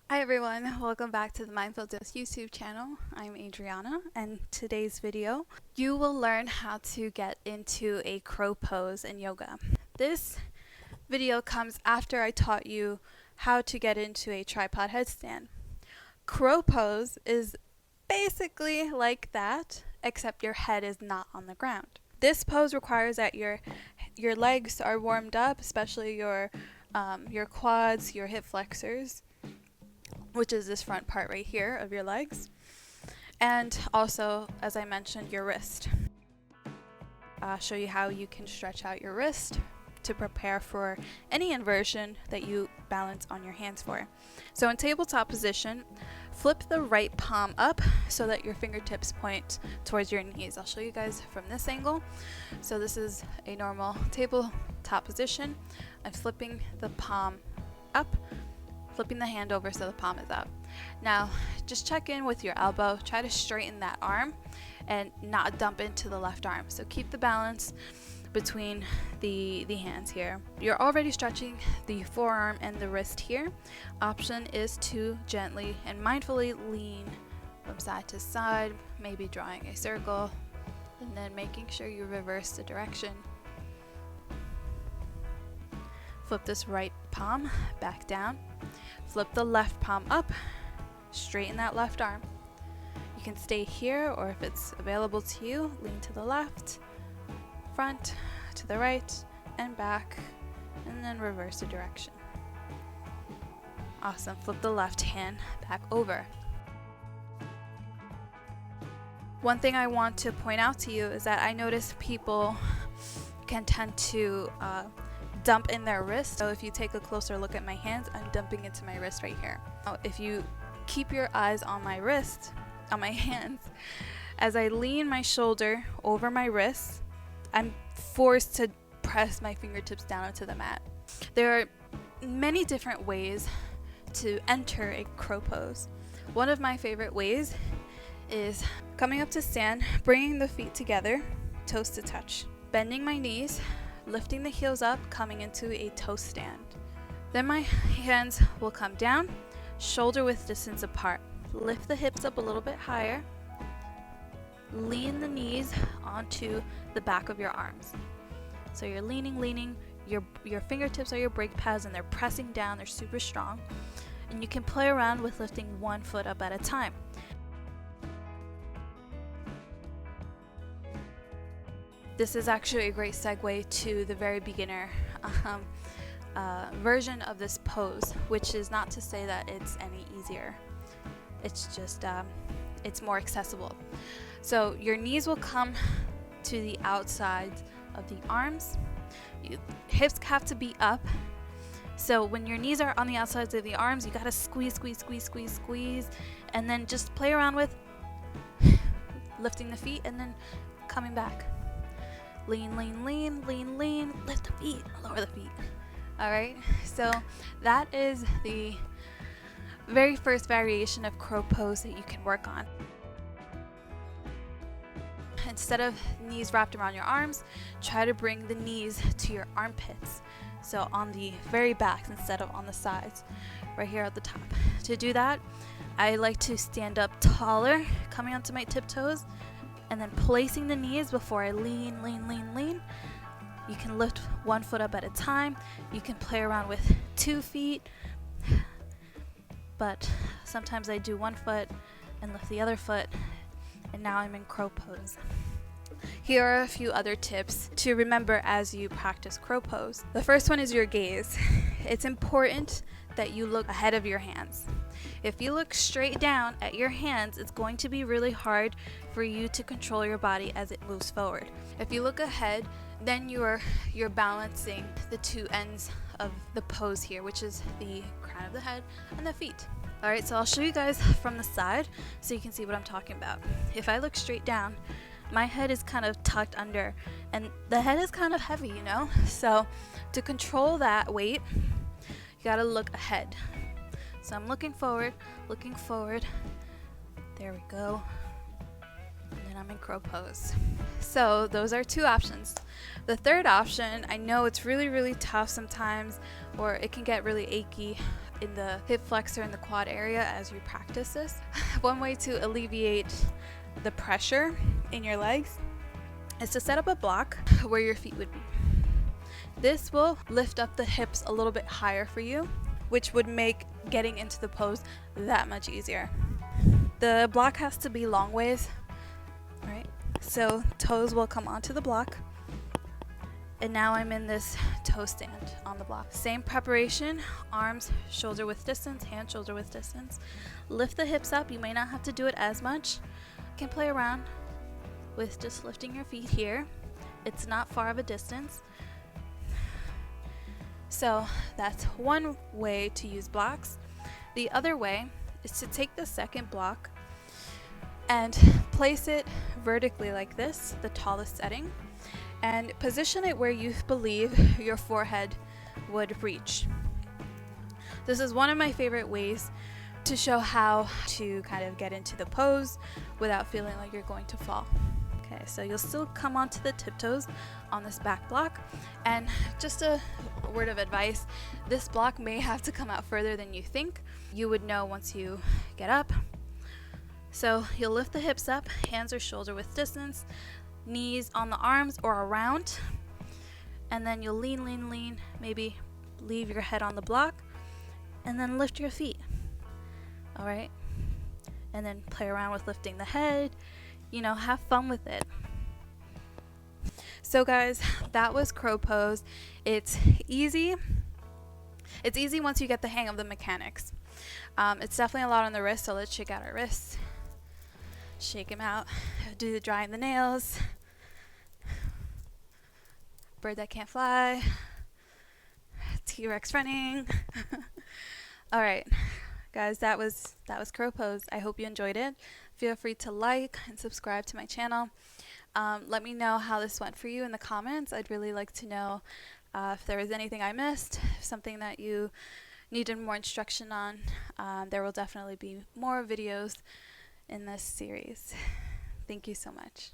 Hi everyone, welcome back to the Mindful Dose YouTube channel. I'm Adriana, and today's video, you will learn how to get into a crow pose in yoga. This video comes after I taught you how to get into a tripod headstand. Crow pose is basically like that, except your head is not on the ground. This pose requires that your legs are warmed up, especially your quads, your hip flexors, which is this front part right here of your legs, and also, as I mentioned, your wrist. I'll show you how you can stretch out your wrist to prepare for any inversion that you balance on your hands for. So in tabletop position, flip the right palm up so that your fingertips point towards your knees. I'll show you guys from this angle. So this is a normal tabletop position. I'm flipping the palm up, flipping the hand over so the palm is up. Now, just check in with your elbow. Try to straighten that arm and not dump into the left arm. So keep the balance between the hands here. You're already stretching the forearm and the wrist here. Option is to gently and mindfully lean from side to side, maybe drawing a circle, and then making sure you reverse the direction. Flip this right palm back down. Flip the left palm up. Straighten that left arm. You can stay here, or if it's available to you, lean to the left, front, to the right, and back, and then reverse the direction. Awesome. Flip the left hand back over. One thing I want to point out to you is that I notice people can tend to dump in their wrist. So if you take a closer look at my hands, I'm dumping into my wrist right here. Now, if you keep your eyes on my wrist, on my hands, as I lean my shoulder over my wrist, I'm forced to press my fingertips down into the mat. There are many different ways to enter a crow pose. One of my favorite ways is coming up to stand, bringing the feet together, toes to touch, bending my knees, lifting the heels up, coming into a toe stand. Then my hands will come down, shoulder width distance apart. Lift the hips up a little bit higher. Lean the knees onto the back of your arms. So you're leaning, your fingertips are your brake pads and they're pressing down, they're super strong. And you can play around with lifting one foot up at a time. This is actually a great segue to the very beginner version of this pose, which is not to say that it's any easier. It's just, it's more accessible. So your knees will come to the outside of the arms. Hips have to be up. So when your knees are on the outsides of the arms, you gotta squeeze, and then just play around with lifting the feet and then coming back. Lean, lift the feet, lower the feet. All right, so that is the very first variation of crow pose that you can work on. Instead of knees wrapped around your arms, try to bring the knees to your armpits. So on the very back instead of on the sides, right here at the top. To do that, I like to stand up taller, coming onto my tiptoes, and then placing the knees before I lean. You can lift one foot up at a time. You can play around with 2 feet, but sometimes I do 1 foot and lift the other foot, and now I'm in crow pose. Here are a few other tips to remember as you practice crow pose. The first one is your gaze. It's important that you look ahead of your hands. If you look straight down at your hands, it's going to be really hard for you to control your body as it moves forward. If you look ahead, then you're balancing the two ends of the pose here, which is the crown of the head and the feet. All right, so I'll show you guys from the side so you can see what I'm talking about. If I look straight down, my head is kind of tucked under and the head is kind of heavy, you know? So to control that weight, you gotta look ahead. So I'm looking forward. There we go. And then and I'm in crow pose. So those are two options. The third option, I know it's really tough sometimes, or it can get really achy in the hip flexor and the quad area as you practice this. One way to alleviate the pressure in your legs is to set up a block where your feet would be. This will lift up the hips a little bit higher for you, which would make getting into the pose that much easier. The block has to be long ways, right? So toes will come onto the block. And now I'm in this toe stand on the block. Same preparation, arms shoulder width distance, hand shoulder width distance. Lift the hips up. You may not have to do it as much. You can play around with just lifting your feet here. It's not far of a distance. So that's one way to use blocks. The other way is to take the second block and place it vertically like this, the tallest setting, and position it where you believe your forehead would reach. This is one of my favorite ways to show how to kind of get into the pose without feeling like you're going to fall. Okay, so you'll still come onto the tiptoes on this back block, and just a word of advice, this block may have to come out further than you think. You would know once you get up. So you'll lift the hips up, hands are shoulder width distance, knees on the arms or around, and then you'll lean, maybe leave your head on the block, and then lift your feet. All right, and then play around with lifting the head, you know, have fun with it. So guys, that was crow pose. It's easy once you get the hang of the mechanics. It's definitely a lot on the wrist, so let's shake out our wrists, shake them out, do the drying the nails, bird that can't fly, T-Rex running. All right, guys, that was crow pose. I hope you enjoyed it. Feel free to like and subscribe to my channel. Let me know how this went for you in the comments. I'd really like to know if there was anything I missed, something that you needed more instruction on. There will definitely be more videos in this series. Thank you so much.